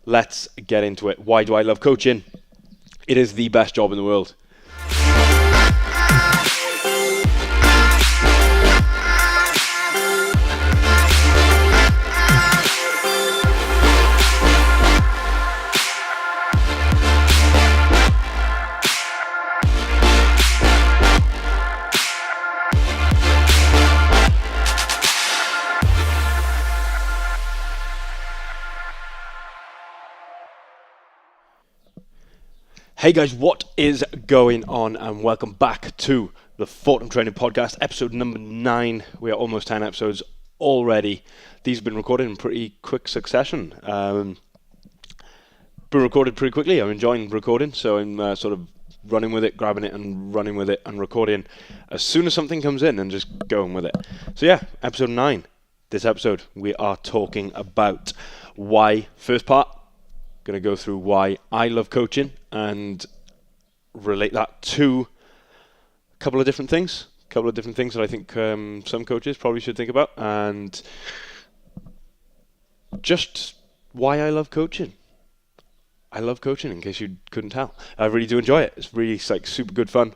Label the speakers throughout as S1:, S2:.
S1: let's get into it. Why do I love coaching? It is the best job in the world. Hey guys, what is going on? And welcome back to the Fortem Training podcast, episode number 9. We are almost 10 episodes already. These have been recorded in pretty quick succession. Been recorded pretty quickly. I'm enjoying recording, so I'm sort of running with it, grabbing it and running with it and recording as soon as something comes in and just going with it. So yeah, episode 9. This episode we are talking about why, first part, going to go through why I love coaching and relate that to a couple of different things that I think some coaches probably should think about, and just why I love coaching. I love coaching, in case you couldn't tell. I really do enjoy it. It's really like super good fun.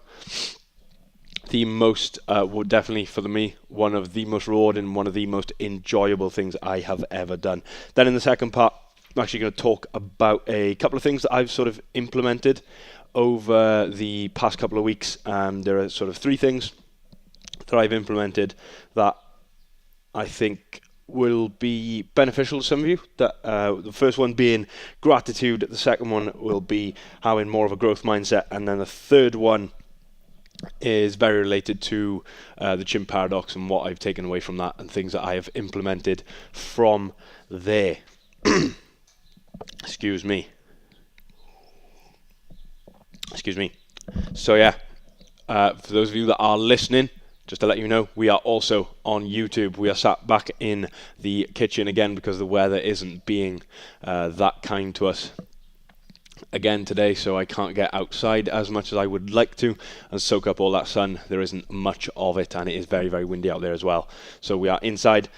S1: The most, definitely for me, one of the most rewarding, one of the most enjoyable things I have ever done. Then in the second part, I'm actually going to talk about a couple of things that I've sort of implemented over the past couple of weeks. There are sort of 3 things that I've implemented that I think will be beneficial to some of you. The first one being gratitude, the second one will be having more of a growth mindset, and then the third one is very related to the Chimp Paradox and what I've taken away from that and things that I have implemented from there. Excuse me. So yeah, for those of you that are listening, just to let you know, we are also on YouTube. We are sat back in the kitchen again because the weather isn't being that kind to us again today, so I can't get outside as much as I would like to and soak up all that sun. There isn't much of it, and it is very, very windy out there as well. So we are inside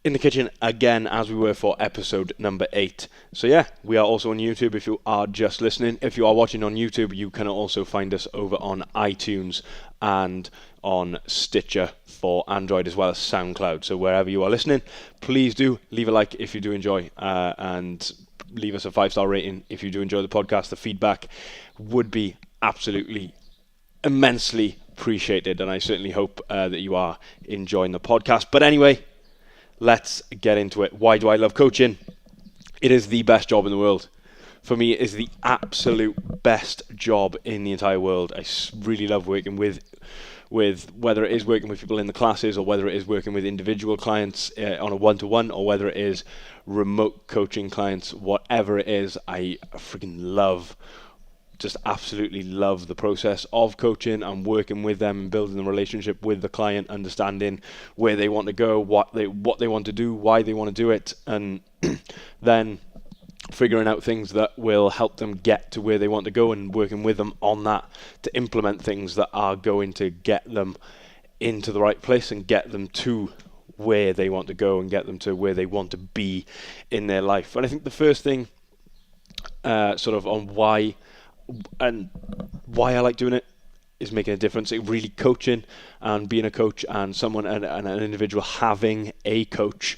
S1: in the kitchen again, as we were for episode number 8. So yeah, we are also on YouTube if you are just listening. If you are watching on YouTube, you can also find us over on iTunes and on Stitcher for Android, as well as SoundCloud. So wherever you are listening, please do leave a like if you do enjoy, and leave us a 5-star rating if you do enjoy the podcast. The feedback would be absolutely immensely appreciated, and I certainly hope that you are enjoying the podcast. But anyway, let's get into it. Why do I love coaching? It is the best job in the world. For me, it is the absolute best job in the entire world. I really love working with whether it is working with people in the classes, or whether it is working with individual clients on a one-to-one, or whether it is remote coaching clients. Whatever it is, I freaking love, just absolutely love the process of coaching and working with them and building the relationship with the client, understanding where they want to go, what they want to do, why they want to do it, and then figuring out things that will help them get to where they want to go, and working with them on that to implement things that are going to get them into the right place and get them to where they want to go and get them to where they want to be in their life. And I think the first thing sort of on why I like doing it is making a difference. It really, coaching and being a coach and someone and an individual having a coach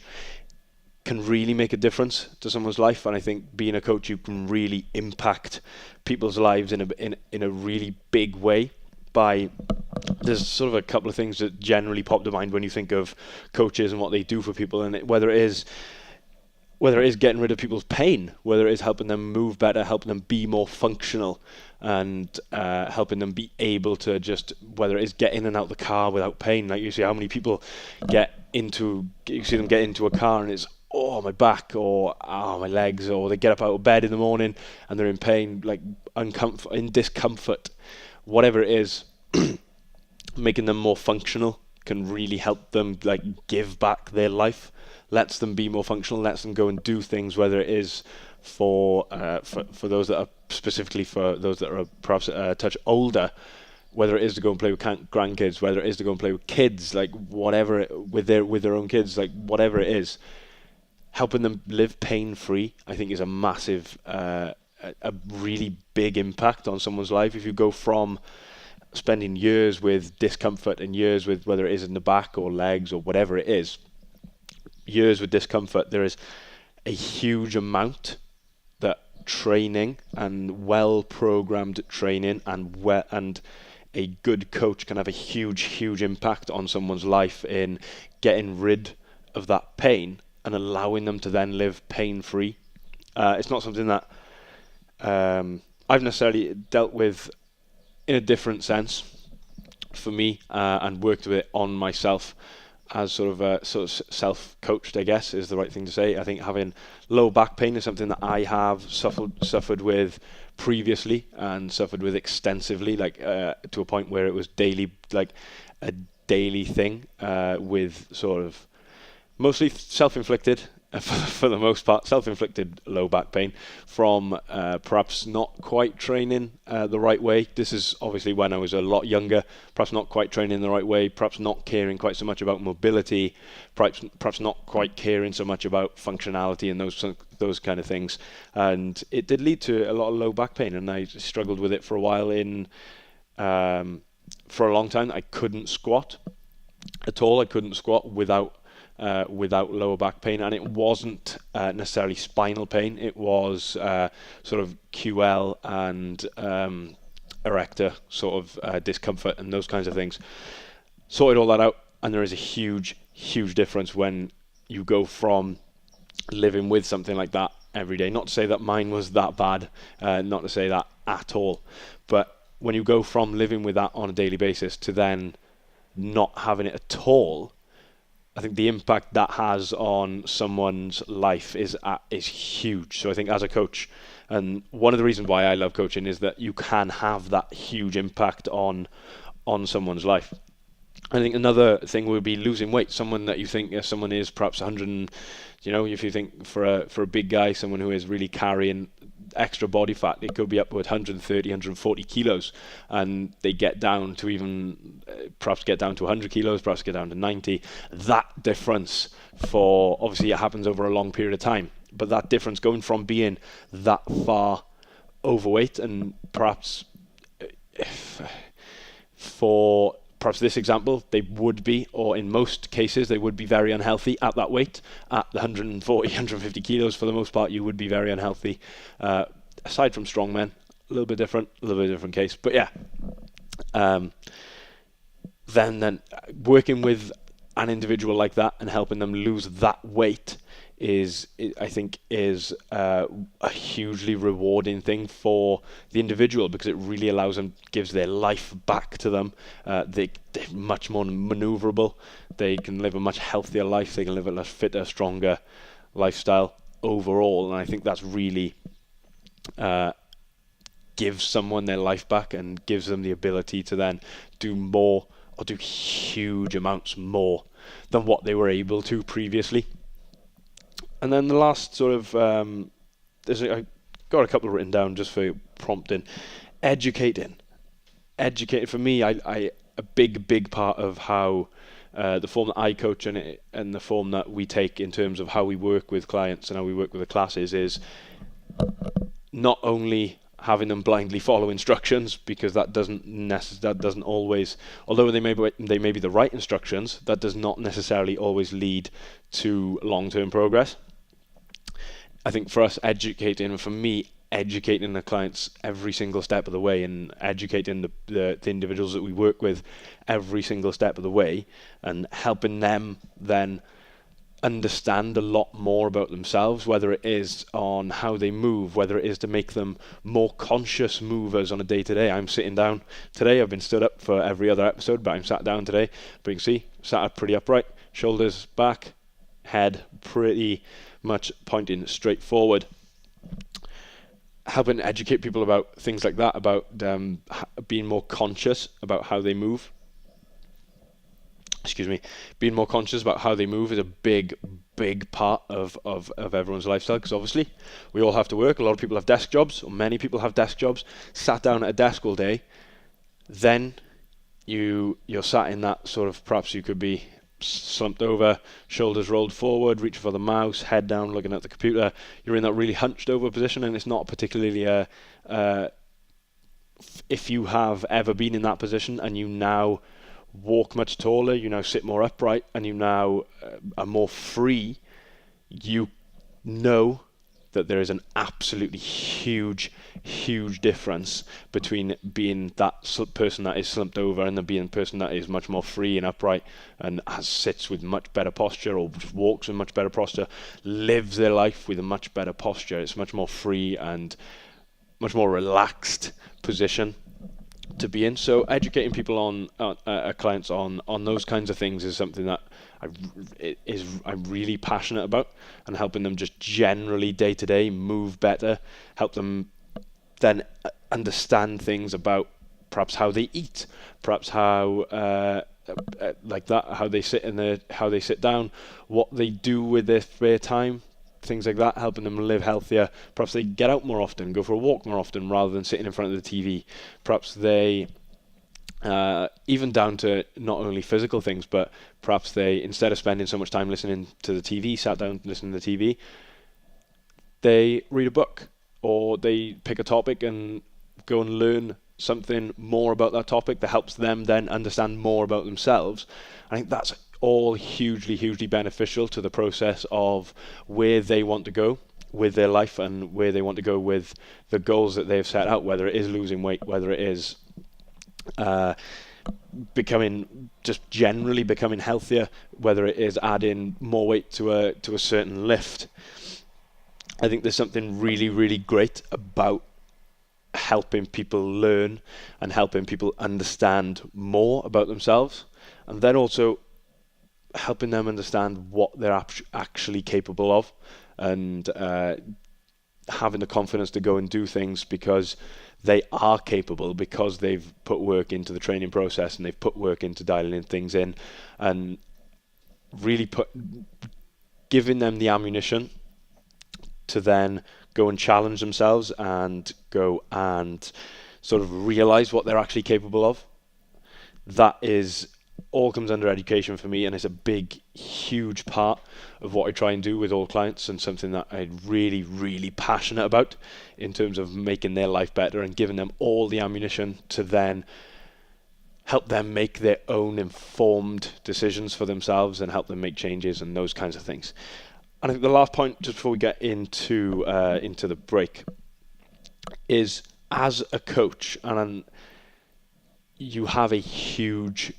S1: can really make a difference to someone's life. And I think being a coach, you can really impact people's lives in a really big way. There's sort of a couple of things that generally pop to mind when you think of coaches and what they do for people, and whether it is getting rid of people's pain, whether it is helping them move better, helping them be more functional, and helping them be able to just, whether it is get in and out the car without pain. Like, you see how many people you see them get into a car and it's, oh, my back, or my legs, or they get up out of bed in the morning and they're in pain, like in discomfort, whatever it is. Making them more functional can really help them like give back their life, lets them be more functional, lets them go and do things, whether it is for those that are specifically for those that are perhaps a touch older, whether it is to go and play with grandkids, whether it is to go and play with kids, like whatever, with their own kids, like whatever it is, helping them live pain-free, I think, is a massive, a really big impact on someone's life. If you go from spending years with discomfort and years with, whether it is in the back or legs or whatever it is, years with discomfort, there is a huge amount that training and well-programmed training and a good coach can have a huge impact on someone's life in getting rid of that pain and allowing them to then live pain-free. It's not something that I've necessarily dealt with in a different sense for me, and worked with it on myself as sort of self-coached, I guess is the right thing to say. I think having low back pain is something that I have suffered with previously and suffered with extensively, like to a point where it was daily, like a daily thing, with sort of mostly self-inflicted, for the most part, self-inflicted low back pain from perhaps not quite training the right way. This is obviously when I was a lot younger, perhaps not quite training the right way, perhaps not caring quite so much about mobility, perhaps not quite caring so much about functionality and those kind of things. And it did lead to a lot of low back pain, and I struggled with it for a while. For a long time, I couldn't squat at all. I couldn't squat without lower back pain, and it wasn't necessarily spinal pain. It was sort of QL and erector sort of discomfort and those kinds of things. Sorted all that out, and there is a huge difference when you go from living with something like that every day. Not to say that mine was that bad, not to say that at all, but when you go from living with that on a daily basis to then not having it at all, I think the impact that has on someone's life is huge. So I think as a coach, and one of the reasons why I love coaching is that you can have that huge impact on someone's life. I think another thing would be losing weight. Someone that you think someone is perhaps 100, if you think for a big guy, someone who is really carrying extra body fat, it could be up to 130, 140 kilos, and they get down to even perhaps get down to 100 kilos, perhaps get down to 90. That difference, for obviously it happens over a long period of time, but that difference going from being that far overweight, and perhaps for perhaps this example, they would be, or in most cases, they would be very unhealthy at that weight. At the 140, 150 kilos, for the most part, you would be very unhealthy. Aside from strongmen, a little bit different case. But yeah, then working with an individual like that and helping them lose that weight I think is a hugely rewarding thing for the individual, because it really allows them, gives their life back to them. They're much more maneuverable. They can live a much healthier life. They can live a much fitter, stronger lifestyle overall. And I think that's really gives someone their life back and gives them the ability to then do more, or do huge amounts more than what they were able to previously. And then the last sort of, I got a couple written down just for prompting. Educating for me, a big part of how the form that I coach and the form that we take in terms of how we work with clients and how we work with the classes is not only having them blindly follow instructions, because that doesn't always, although they may be the right instructions, that does not necessarily always lead to long-term progress. I think for us, educating the clients every single step of the way, and educating the individuals that we work with every single step of the way, and helping them then understand a lot more about themselves, whether it is on how they move, whether it is to make them more conscious movers on a day-to-day. I'm sitting down today. I've been stood up for every other episode, but I'm sat down today. But you can see, sat up pretty upright, shoulders back, head pretty much pointing straight forward. Helping educate people about things like that, about being more conscious about how they move. Being more conscious about how they move is a big part of everyone's lifestyle, because obviously we all have to work. A lot of people have desk jobs, or many people have desk jobs, sat down at a desk all day. Then you're sat in that sort of, perhaps you could be slumped over, shoulders rolled forward, reaching for the mouse, head down, looking at the computer. You're in that really hunched over position, and it's not particularly if you have ever been in that position and you now walk much taller, you now sit more upright, and you now are more free, you know that there is an absolutely huge difference between being that person that is slumped over and then being a person that is much more free and upright and sits with much better posture, or just walks with much better posture, lives their life with a much better posture. It's much more free and much more relaxed position to be in. So educating people clients on those kinds of things is something that I'm really passionate about, and helping them just generally day to day move better, help them then understand things about perhaps how they eat, perhaps how how they sit down, what they do with their spare time, things like that, helping them live healthier. Perhaps they get out more often, go for a walk more often rather than sitting in front of the TV. Perhaps they, even down to not only physical things, but perhaps they, instead of spending so much time listening to the TV, sat down listening to the TV, they read a book, or they pick a topic and go and learn something more about that topic that helps them then understand more about themselves. I think that's all hugely beneficial to the process of where they want to go with their life and where they want to go with the goals that they've set out, whether it is losing weight, whether it is generally becoming healthier, whether it is adding more weight to a certain lift. I think there's something really great about helping people learn and helping people understand more about themselves, and then also helping them understand what they're actually capable of, and having the confidence to go and do things because they are capable, because they've put work into the training process and they've put work into dialing things in, and really giving them the ammunition to then go and challenge themselves and go and sort of realize what they're actually capable of. That is all comes under education for me, and it's a big, huge part of what I try and do with all clients, and something that I'm really passionate about in terms of making their life better and giving them all the ammunition to then help them make their own informed decisions for themselves and help them make changes and those kinds of things. And I think the last point, just before we get into the break, is as a coach, and you have a huge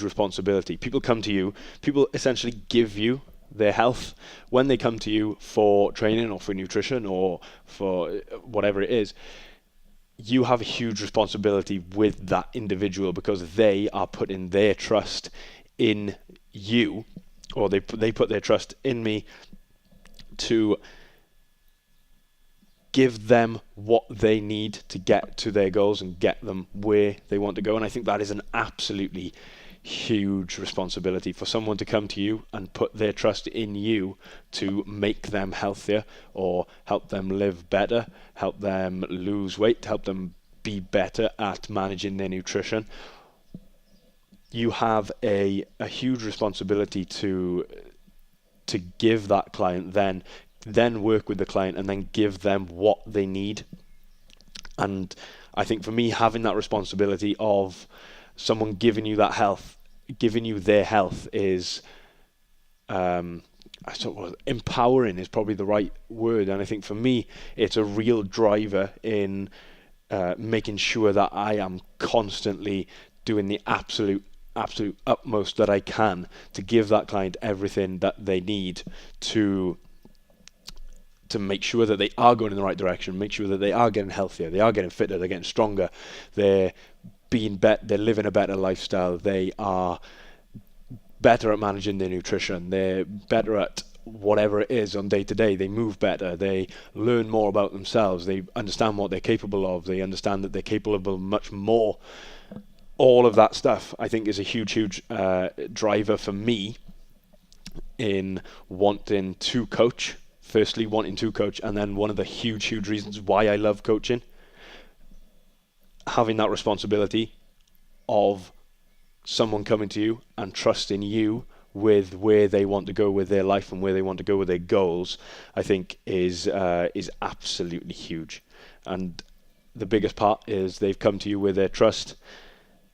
S1: responsibility. People come to you, people essentially give you their health when they come to you for training or for nutrition or for whatever it is. You have a huge responsibility with that individual, because they are putting their trust in you, or they put their trust in me to give them what they need to get to their goals and get them where they want to go. And I think that is an absolutely huge responsibility, for someone to come to you and put their trust in you to make them healthier, or help them live better, help them lose weight, help them be better at managing their nutrition. You have a huge responsibility to give that client, then work with the client and then give them what they need. And I think for me, having that responsibility of someone giving you that health, giving you their health, is empowering is probably the right word. And I think for me, it's a real driver in making sure that I am constantly doing the absolute utmost that I can to give that client everything that they need to make sure that they are going in the right direction, make sure that they are getting healthier, they are getting fitter, they're getting stronger, they're living a better lifestyle, they are better at managing their nutrition, they're better at whatever it is on day to day, they move better, they learn more about themselves, they understand what they're capable of, they understand that they're capable of much more. All of that stuff, I think, is a huge driver for me in wanting to coach. Firstly, wanting to coach, and then one of the huge reasons why I love coaching, having that responsibility of someone coming to you and trusting you with where they want to go with their life and where they want to go with their goals, I think is absolutely huge. And the biggest part is they've come to you with their trust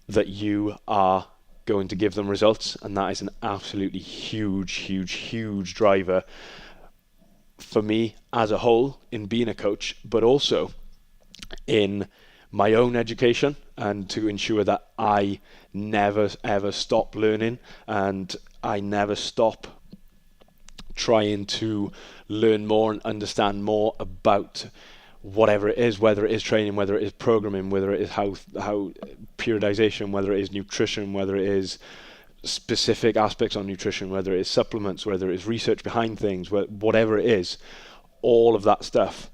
S1: that you are going to give them results, and that is an absolutely huge driver for me as a whole in being a coach, but also in my own education, and to ensure that I never ever stop learning and I never stop trying to learn more and understand more about whatever it is, whether it is training, whether it is programming, whether it is how periodization, whether it is nutrition, whether it is specific aspects on nutrition, whether it is supplements, whether it is research behind things, whatever it is, all of that stuff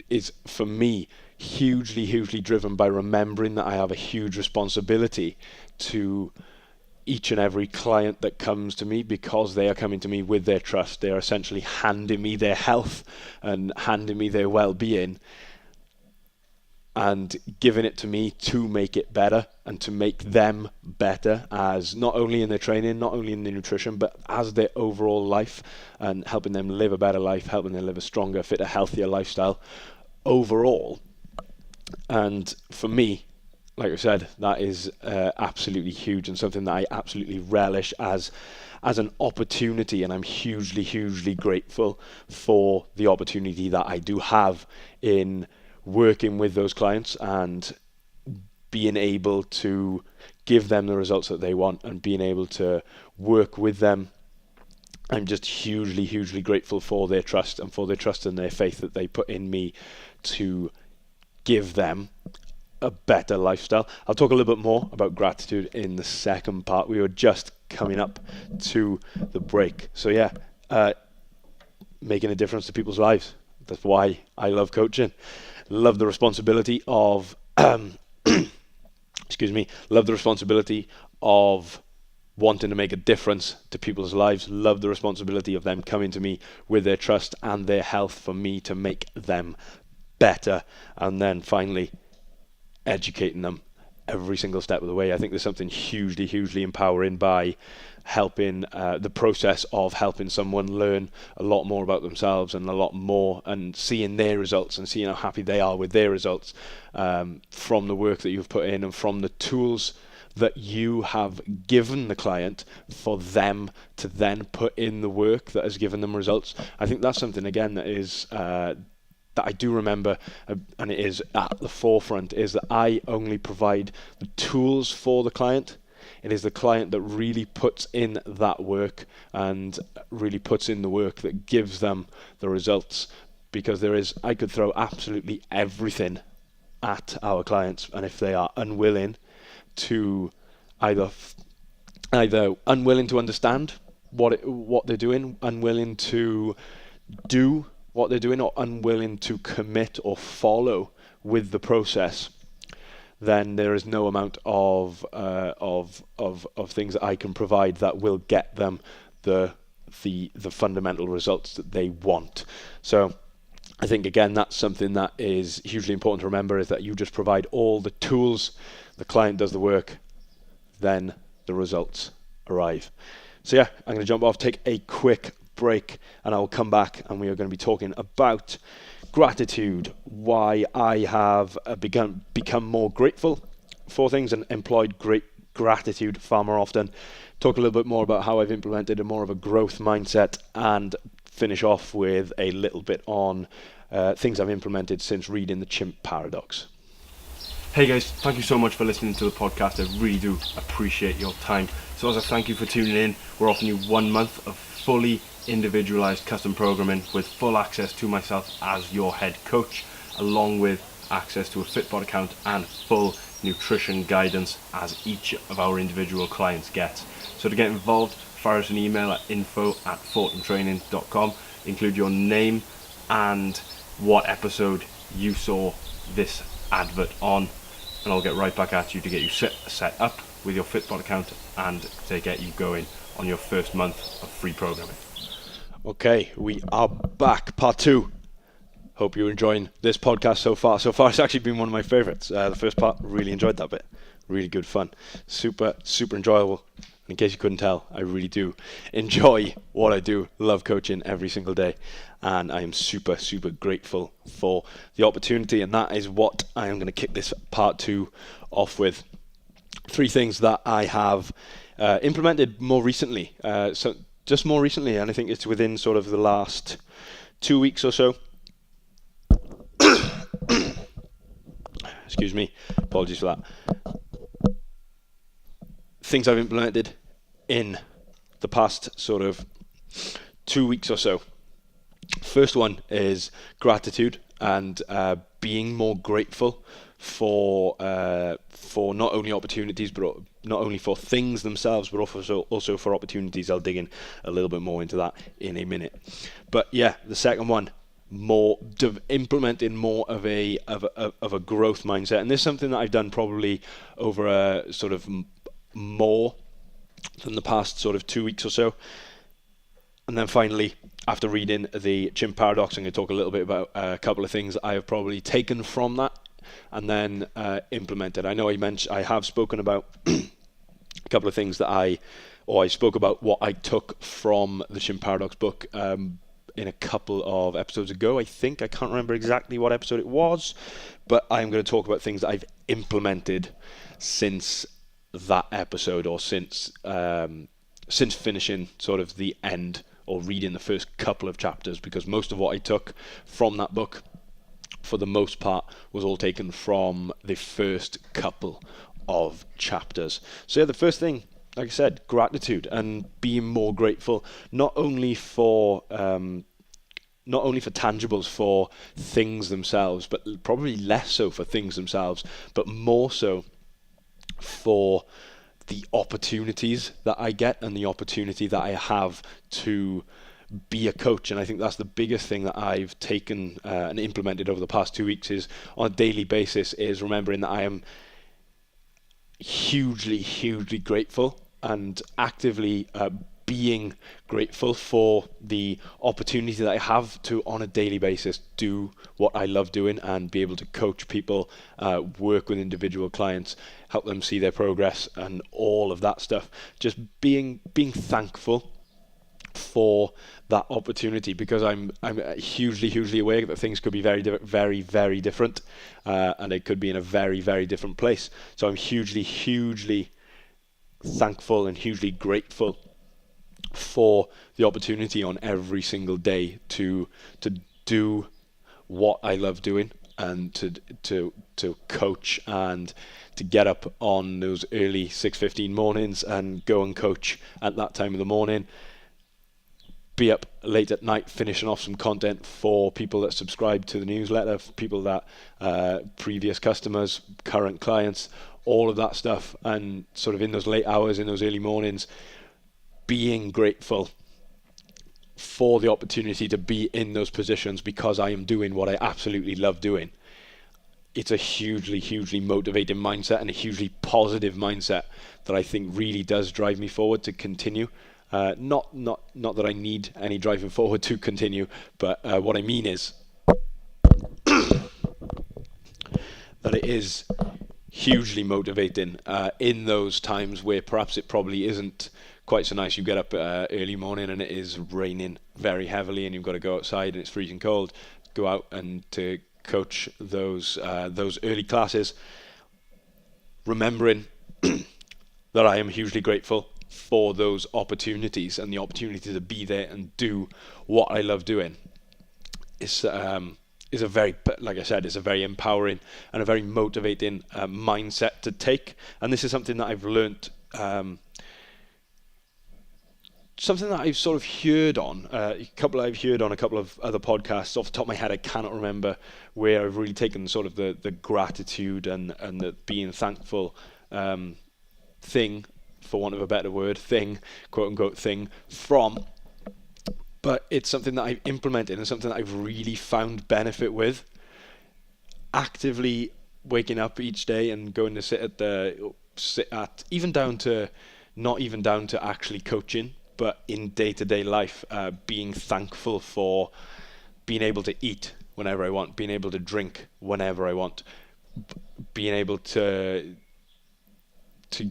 S1: is for me hugely driven by remembering that I have a huge responsibility to each and every client that comes to me, because they are coming to me with their trust. They are essentially handing me their health and handing me their well-being and giving it to me to make it better and to make them better, as not only in their training, not only in their nutrition, but as their overall life, and helping them live a better life, helping them live a stronger, fitter, healthier lifestyle overall. And for me, like I said, that is absolutely huge, and something that I absolutely relish as an opportunity, and I'm hugely grateful for the opportunity that I do have in working with those clients and being able to give them the results that they want and being able to work with them. I'm just hugely grateful for their trust and their faith that they put in me to give them a better lifestyle. I'll talk a little bit more about gratitude in the second part. We were just coming up to the break. So yeah, making a difference to people's lives. That's why I love coaching. Love the responsibility of love the responsibility of wanting to make a difference to people's lives. Love the responsibility of them coming to me with their trust and their health for me to make them better, and then finally educating them every single step of the way. I think there's something hugely empowering by helping the process of helping someone learn a lot more about themselves and a lot more, and seeing their results and seeing how happy they are with their results from the work that you've put in and from the tools that you have given the client for them to then put in the work that has given them results. I think that's something, again, that is that I do remember, and it is at the forefront, is that I only provide the tools for the client. It is the client that really puts in that work and really puts in the work that gives them the results. Because I could throw absolutely everything at our clients, and if they are unwilling to either unwilling to understand what they're doing, unwilling to do what they're doing, or unwilling to commit or follow with the process, then there is no amount of things that I can provide that will get them the fundamental results that they want. So I think, again, that's something that is hugely important to remember, is that you just provide all the tools, the client does the work, then the results arrive. So yeah, I'm going to jump off, take a quick break, and I'll come back and we are going to be talking about gratitude, why I have become more grateful for things and employed great gratitude far more often, talk a little bit more about how I've implemented a more of a growth mindset, and finish off with a little bit on things I've implemented since reading the Chimp Paradox. Hey guys, thank you so much for listening to the podcast. I really do appreciate your time. So as a thank you for tuning in, we're offering you 1 month of fully individualized custom programming with full access to myself as your head coach, along with access to a Fitbod account and full nutrition guidance as each of our individual clients gets. So to get involved, fire us an email at info@fortemtraining.com, include your name and what episode you saw this advert on, and I'll get right back at you to get you set up with your Fitbod account and to get you going on your first month of free programming. Okay, we are back, part 2. Hope you're enjoying this podcast so far. So far, it's actually been one of my favorites. The first part, really enjoyed that bit. Really good fun. Super enjoyable. In case you couldn't tell, I really do enjoy what I do, love coaching every single day, and I am super, super grateful for the opportunity, and that is what I am going to kick this part 2 off with. 3 things that I have implemented more recently, so just more recently, and I think it's within sort of the last 2 weeks or so. Excuse me, apologies for that. Things I've implemented in the past sort of 2 weeks or so. First one is gratitude and being more grateful for not only opportunities, but not only for things themselves, but also for opportunities. I'll dig in a little bit more into that in a minute. But yeah, the second one, implementing more of a growth mindset, and this is something that I've done probably over a sort of more than the past sort of 2 weeks or so. And then finally, after reading the Chimp Paradox, I'm going to talk a little bit about a couple of things I have probably taken from that and then implemented. I know I have spoken about a couple of things that I spoke about what I took from the Chimp Paradox book in a couple of episodes ago. I can't remember exactly what episode it was, but I'm going to talk about things that I've implemented since that episode, or since finishing sort of the end or reading the first couple of chapters, because most of what I took from that book, for the most part, was all taken from the first couple of chapters. So yeah, the first thing, like I said, gratitude and being more grateful, not only for tangibles, for things themselves, but probably less so for things themselves, but more so for the opportunities that I get and the opportunity that I have to be a coach. And I think that's the biggest thing that I've taken and implemented over the past 2 weeks, is on a daily basis, is remembering that I am hugely, hugely grateful and actively being grateful for the opportunity that I have to, on a daily basis, do what I love doing and be able to coach people, work with individual clients, help them see their progress and all of that stuff. Just being thankful for that opportunity, because I'm hugely, hugely aware that things could be very, very, very different, and it could be in a very, very different place. So I'm hugely, hugely thankful and hugely grateful for the opportunity on every single day to do what I love doing, and to coach, and to get up on those early 6:15 mornings and go and coach at that time of the morning, be up late at night finishing off some content for people that subscribe to the newsletter, for people that previous customers, current clients, all of that stuff, and sort of in those late hours, in those early mornings, being grateful for the opportunity to be in those positions because I am doing what I absolutely love doing. It's a hugely, hugely motivating mindset and a hugely positive mindset that I think really does drive me forward to continue. Not that I need any driving forward to continue, but what I mean is that it is hugely motivating in those times where perhaps it probably isn't quite so nice. You get up early morning and it is raining very heavily, and you've got to go outside and it's freezing cold. Go out and to coach those early classes, remembering that I am hugely grateful for those opportunities and the opportunity to be there and do what I love doing. Is a very, like I said, it's a very empowering and a very motivating mindset to take. And this is something that I've learnt, something that I've sort of heard on a couple of other podcasts. Off the top of my head, I cannot remember where I've really taken sort of the gratitude and the being thankful thing, for want of a better word, thing, quote unquote thing, from. But it's something that I've implemented and something that I've really found benefit with. Actively waking up each day and going to sit at even down to, not even down to actually coaching, but in day-to-day life, being thankful for being able to eat whenever I want, being able to drink whenever I want, being able to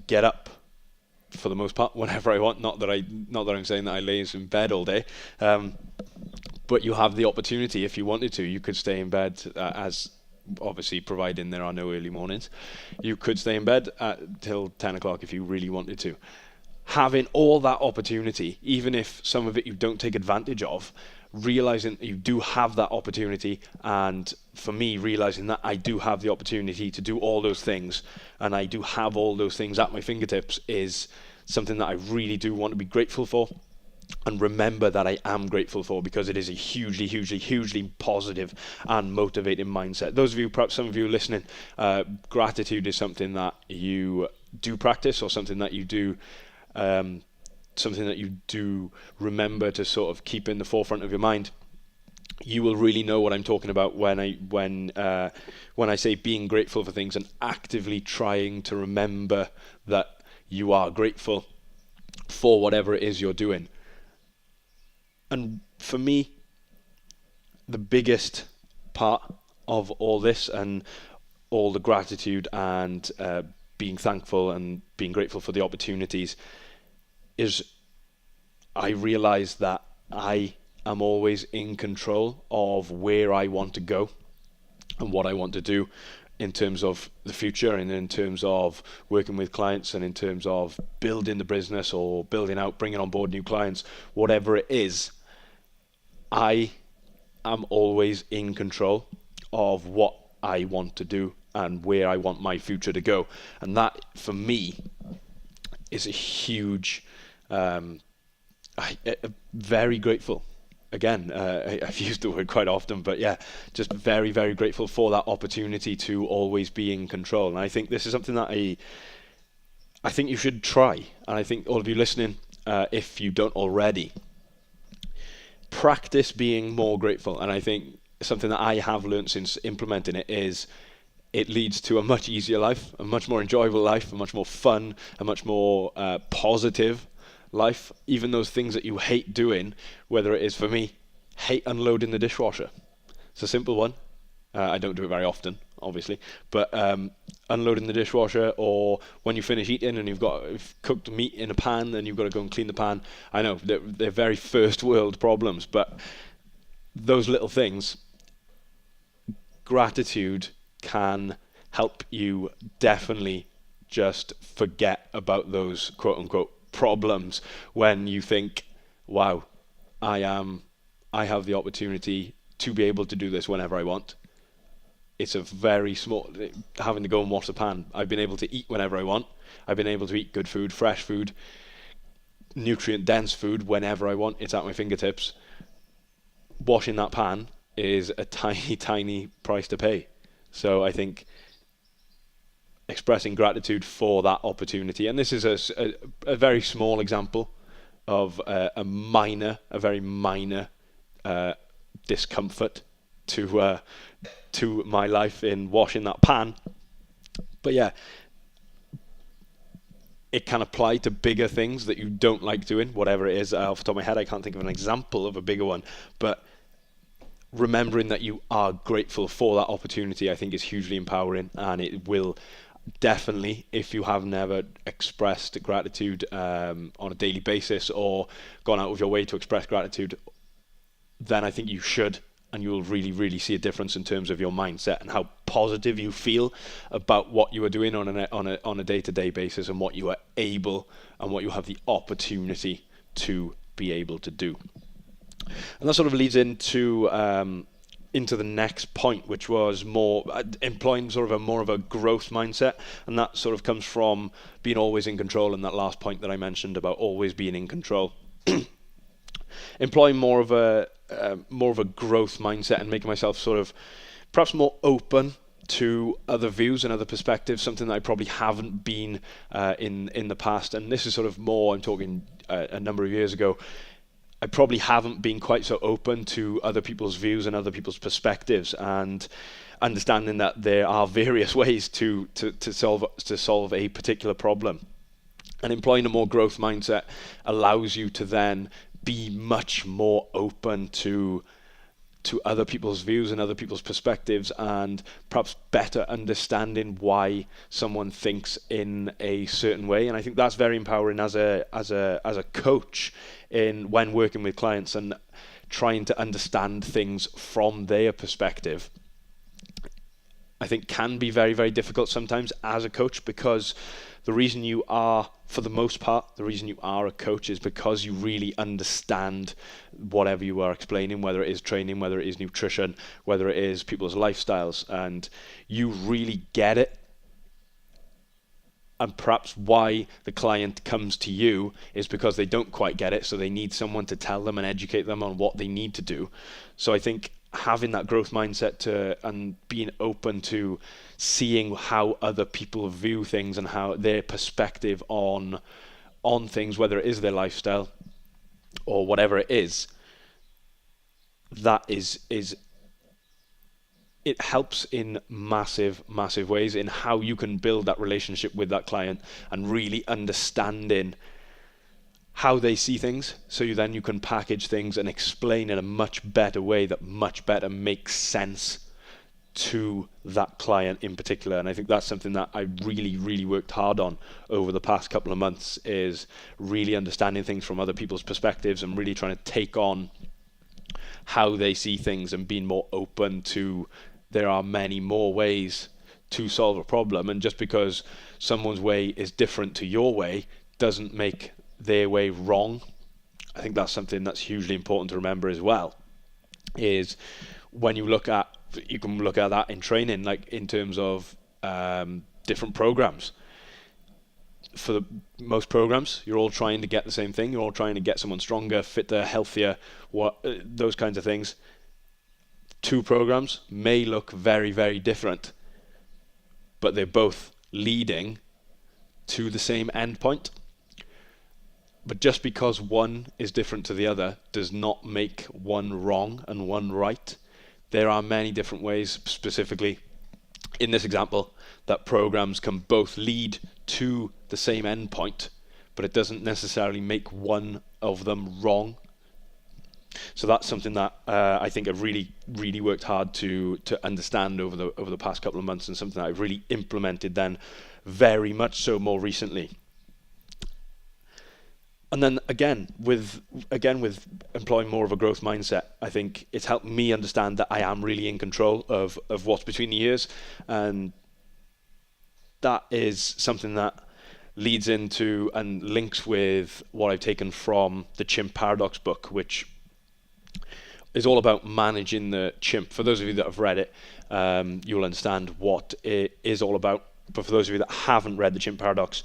S1: get up for the most part, whenever I want. Not that I'm saying that I lay in bed all day, but you have the opportunity if you wanted to. You could stay in bed as obviously providing there are no early mornings. You could stay in bed till 10 o'clock if you really wanted to. Having all that opportunity, even if some of it you don't take advantage of, realizing that you do have that opportunity, and for me, realizing that I do have the opportunity to do all those things, and I do have all those things at my fingertips, is something that I really do want to be grateful for, and remember that I am grateful for, because it is a hugely, hugely, hugely positive and motivating mindset. Those of you, perhaps some of you listening, gratitude is something that you do practice, or something that you do remember to sort of keep in the forefront of your mind. You will really know what I'm talking about when I say being grateful for things and actively trying to remember that you are grateful for whatever it is you're doing. And for me, the biggest part of all this and all the gratitude and being thankful and being grateful for the opportunities is I realize that I am always in control of where I want to go and what I want to do in terms of the future, and in terms of working with clients, and in terms of building the business or building out, bringing on board new clients, whatever it is. I am always in control of what I want to do and where I want my future to go. And that, for me, is a huge, very grateful. Again, I've used the word quite often, but yeah, just very, very grateful for that opportunity to always be in control. And I think this is something that I think you should try. And I think all of you listening, if you don't already, practice being more grateful. And I think something that I have learned since implementing it is it leads to a much easier life, a much more enjoyable life, a much more fun, a much more positive life. Even those things that you hate doing, whether it is, for me, hate unloading the dishwasher. It's a simple one. I don't do it very often, obviously, but unloading the dishwasher, or when you finish eating and you've cooked meat in a pan and you've got to go and clean the pan. I know they're very first world problems, but those little things, gratitude can help you definitely just forget about those quote unquote problems when you think, wow, I have the opportunity to be able to do this whenever I want. It's a very small, having to go and wash the pan. I've been able to eat whenever I want. I've been able to eat good food, fresh food, nutrient dense food whenever I want. It's at my fingertips. Washing that pan is a tiny, tiny price to pay. So I think expressing gratitude for that opportunity, and this is a very small example of a very minor discomfort to my life in washing that pan. But yeah, it can apply to bigger things that you don't like doing, whatever it is. Off the top of my head, I can't think of an example of a bigger one, but remembering that you are grateful for that opportunity, I think, is hugely empowering, and it will definitely, if you have never expressed gratitude on a daily basis or gone out of your way to express gratitude, then I think you should, and you will really, really see a difference in terms of your mindset and how positive you feel about what you are doing on a day-to-day basis, and what you are able and what you have the opportunity to be able to do. And that sort of leads into the next point, which was more employing sort of more of a growth mindset, and that sort of comes from being always in control, and that last point that I mentioned about always being in control. Employing more of a growth mindset and making myself sort of perhaps more open to other views and other perspectives, something that I probably haven't been in the past. And this is sort of more, I'm talking a number of years ago, I probably haven't been quite so open to other people's views and other people's perspectives, and understanding that there are various ways to solve a particular problem. And employing a more growth mindset allows you to then be much more open to to other people's views and other people's perspectives, and perhaps better understanding why someone thinks in a certain way. And I think that's very empowering as a coach in when working with clients and trying to understand things from their perspective. I think can be very, very difficult sometimes as a coach, because the reason you are, for the most part, the reason you are a coach is because you really understand whatever you are explaining, whether it is training, whether it is nutrition, whether it is people's lifestyles, and you really get it. And perhaps why the client comes to you is because they don't quite get it, so they need someone to tell them and educate them on what they need to do. So I think having that growth mindset and being open to seeing how other people view things and how their perspective on things, whether it is their lifestyle or whatever it is, that is it helps in massive ways in how you can build that relationship with that client and really understanding how they see things, so you can package things and explain in a much better way that much better makes sense to that client in particular. And I think that's something that I really worked hard on over the past couple of months, is really understanding things from other people's perspectives and really trying to take on how they see things and being more open to there are many more ways to solve a problem, and just because someone's way is different to your way doesn't make their way wrong. I think that's something that's hugely important to remember as well, is when you can look at that in training, like in terms of different programs. For the most programs, you're all trying to get the same thing. You're all trying to get someone stronger, fitter, healthier, those kinds of things. Two programs may look very different, but they're both leading to the same endpoint. But just because one is different to the other does not make one wrong and one right. There are many different ways, specifically in this example, that programs can both lead to the same endpoint, but it doesn't necessarily make one of them wrong. So that's something that I think I've really worked hard to understand over the past couple of months, and something that I've really implemented then very much so more recently. And then again with employing more of a growth mindset, I think it's helped me understand that I am really in control of what's between the ears, and that is something that leads into and links with what I've taken from the Chimp Paradox book, which is all about managing the chimp. For those of you that have read it, you'll understand what it is all about. But for those of you that haven't read the Chimp Paradox,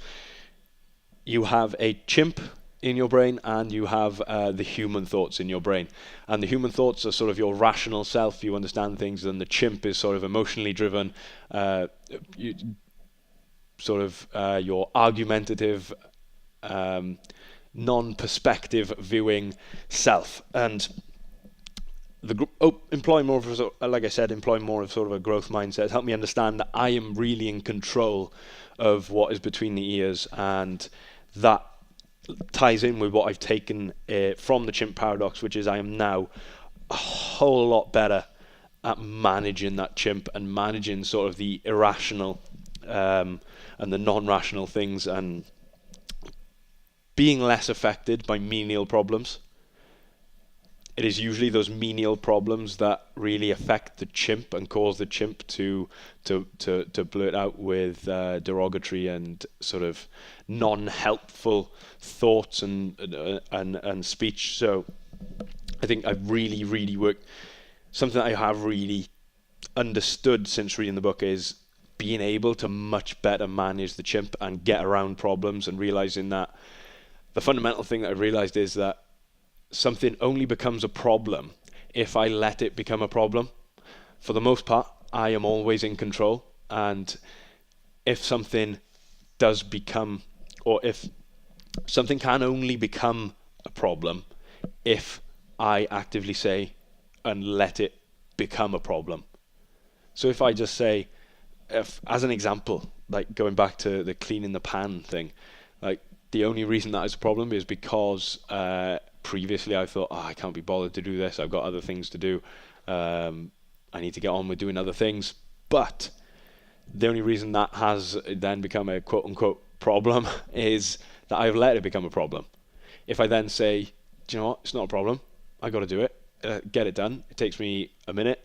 S1: you have a chimp in your brain and you have the human thoughts in your brain. And the human thoughts are sort of your rational self, you understand things, and the chimp is sort of emotionally driven, your argumentative, non-perspective viewing self. And employing more of sort of a growth mindset has helped me understand that I am really in control of what is between the ears, and that ties in with what I've taken from the Chimp Paradox, which is I am now a whole lot better at managing that chimp and managing sort of the irrational and the non-rational things, and being less affected by menial problems. It is usually those menial problems that really affect the chimp and cause the chimp to blurt out with derogatory and sort of non-helpful thoughts and speech. So I think I've really worked. Something that I have really understood since reading the book is being able to much better manage the chimp and get around problems, and realizing that the fundamental thing that I realized is that something only becomes a problem if I let it become a problem. For the most part, I am always in control, and if something does become, or if something can only become a problem if I actively say and let it become a problem. So if I just say, as an example, like going back to the cleaning the pan thing, like the only reason that is a problem is because previously I thought, I can't be bothered to do this, I've got other things to do, I need to get on with doing other things. But the only reason that has then become a quote-unquote problem is that I've let it become a problem. If I then say, do you know what, it's not a problem, I got to do it, get it done, it takes me a minute,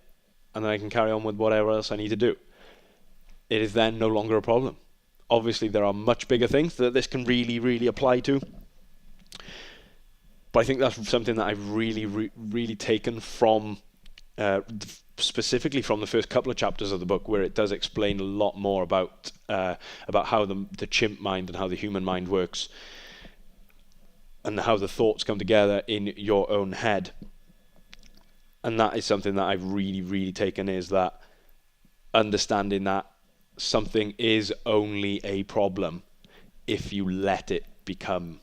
S1: and then I can carry on with whatever else I need to do, it is then no longer a problem. Obviously, there are much bigger things that this can really, really apply to. But I think that's something that I've really taken from, specifically from the first couple of chapters of the book, where it does explain a lot more about how the chimp mind and how the human mind works, and how the thoughts come together in your own head. And that is something that I've really taken, is that understanding that something is only a problem if you let it become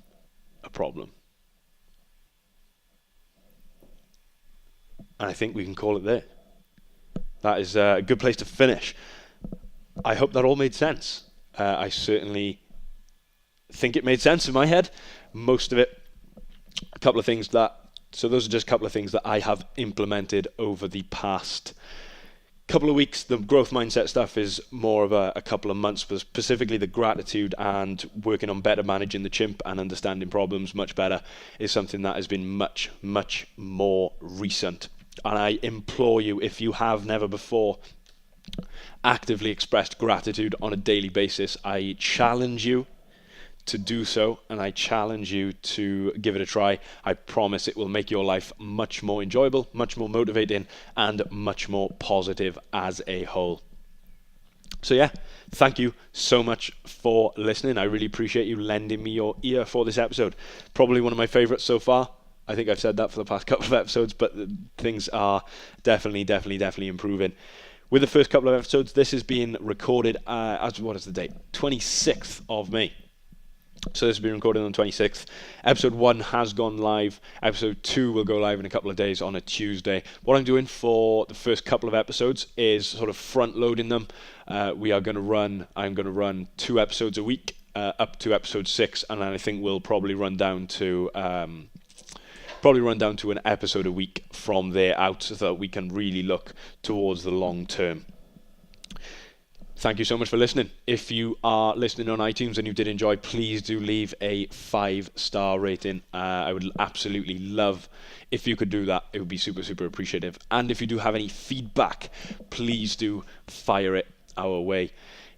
S1: a problem. And I think we can call it there. That is a good place to finish. I hope that all made sense. I certainly think it made sense in my head. Most of it. So those are just a couple of things that I have implemented over the past couple of weeks. The growth mindset stuff is more of a couple of months, but specifically the gratitude and working on better managing the chimp and understanding problems much better is something that has been much more recent. And I implore you, if you have never before actively expressed gratitude on a daily basis, I challenge you to do so, and I challenge you to give it a try. I promise it will make your life much more enjoyable, much more motivating, and much more positive as a whole. So yeah, thank you so much for listening. I really appreciate you lending me your ear for this episode. Probably one of my favorites so far. I think I've said that for the past couple of episodes, but things are definitely improving. With the first couple of episodes, this is being recorded as, what is the date? 26th of May. So this has been recorded on the 26th. Episode 1 has gone live. Episode 2 will go live in a couple of days on a Tuesday. What I'm doing for the first couple of episodes is sort of front loading them. I'm going to run 2 episodes a week up to episode 6, and then I think we'll probably run down to an episode a week from there out, so that we can really look towards the long term. Thank you so much for listening. If you are listening on iTunes and you did enjoy, please do leave a 5-star rating. I would absolutely love if you could do that. It would be super appreciative. And if you do have any feedback, please do fire it our way.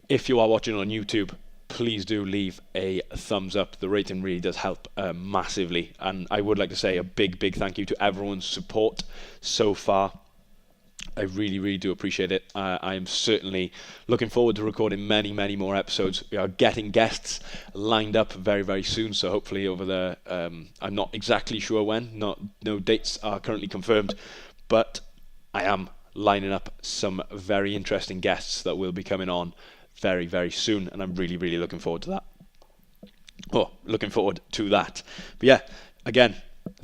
S1: If you are watching on YouTube, please do leave a thumbs up. The rating really does help massively. And I would like to say a big thank you to everyone's support so far. I really do appreciate it. I am certainly looking forward to recording many more episodes. We are getting guests lined up very soon, so hopefully over the I'm not exactly sure when, no dates are currently confirmed, but I am lining up some very interesting guests that will be coming on very soon, and I'm really looking forward to that. But yeah, again,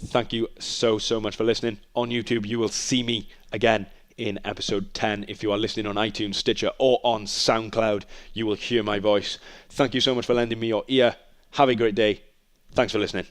S1: thank you so much for listening. On YouTube, you will see me again in episode 10. If you are listening on iTunes, Stitcher, or on SoundCloud, you will hear my voice. Thank you so much for lending me your ear. Have a great day. Thanks for listening.